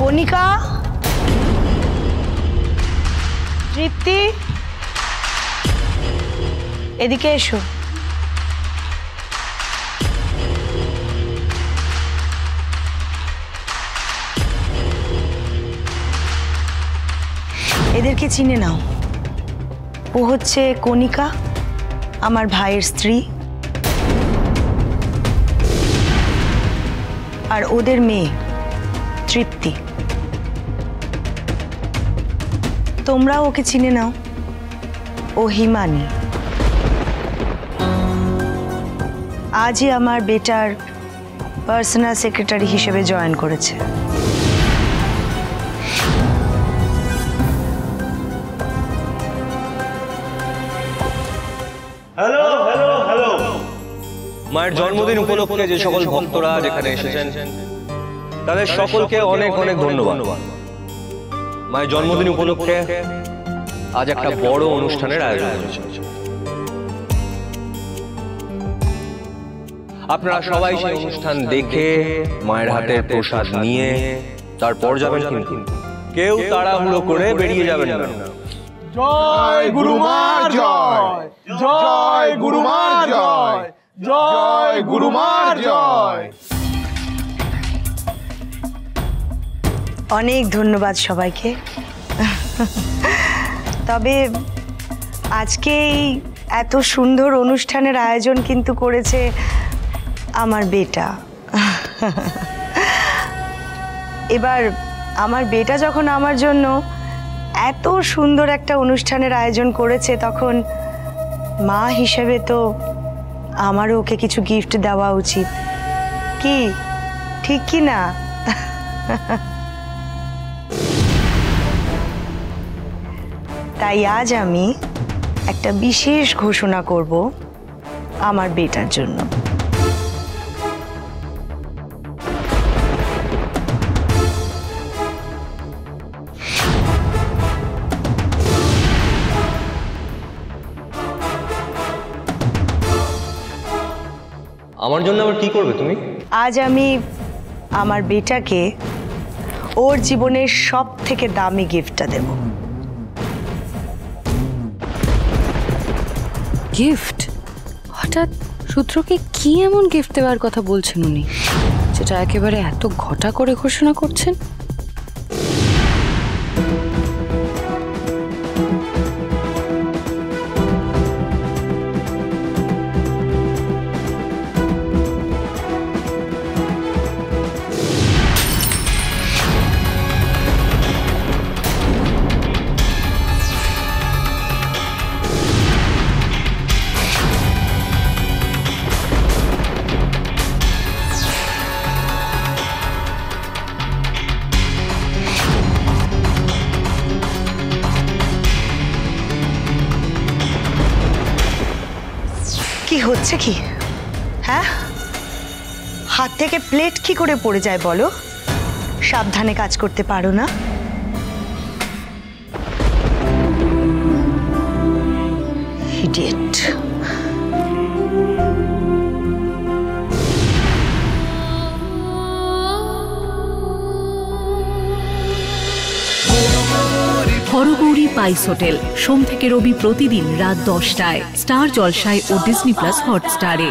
কণিকা, তৃপ্তি, এদিকে এসো। এদেরকে চিনে নাও। ও হচ্ছে কণিকা, আমার ভাইয়ের স্ত্রী, আর ওদের মেয়ে তৃপ্তি। তোমরাও ওকে চিনে নাও, ও হিমানি। আজই আমার বেটার পার্সোনাল সেক্রেটারি হিসেবে জয়েন করেছে। Hello hello hello. মায়ের জন্মদিন উপলক্ষে যে সকল ভক্তরা যেখানে এসেছেন তাদের সকলকে অনেক অনেক ধন্যবাদ। মায়ের জন্মদিন উপলক্ষে আজ একটা বড় অনুষ্ঠানের আয়োজন হয়েছে। আপনারা সবাই সেই অনুষ্ঠান দেখে মায়ের হাতের প্রসাদ নিয়ে তারপর যাবেন, কিন্তু কেউ তাড়াহুড়ো করে বেরিয়ে যাবেন না। জয় গুরুমার জয়, জয় গুরুমার জয়, জয় গুরুমার জয়। অনেক ধন্যবাদ সবাইকে। তবে আজকে এই এত সুন্দর অনুষ্ঠানের আয়োজন কিন্তু করেছে আমার বেটা। এবার আমার বেটা যখন আমার জন্য এত সুন্দর একটা অনুষ্ঠানের আয়োজন করেছে, তখন মা হিসেবে তো আমারও ওকে কিছু গিফট দেওয়া উচিত, কি ঠিক কি না? তাই আজ আমি একটা বিশেষ ঘোষণা করব আমার বেটার জন্য। আমার জন্য আবার কি করবে তুমি? আজ আমি আমার বেটাকে ওর জীবনের সব থেকে দামি গিফটটা দেব। গিফট? হঠাৎ সূত্রকে কি এমন গিফট দেওয়ার কথা বলছেন উনি, যেটা একেবারে এত ঘটা করে ঘোষণা করছেন? কি হচ্ছে কি? হ্যাঁ, হাত থেকে প্লেট কি করে পড়ে যায় বলো? সাবধানে কাজ করতে পারো না? ইডিয়েট। হরগৌরী পাইস হোটেল, সোম থেকে রবি প্রতিদিন রাত 10টায় স্টার জলসায় ও ডিজনি প্লাস হটস্টারে।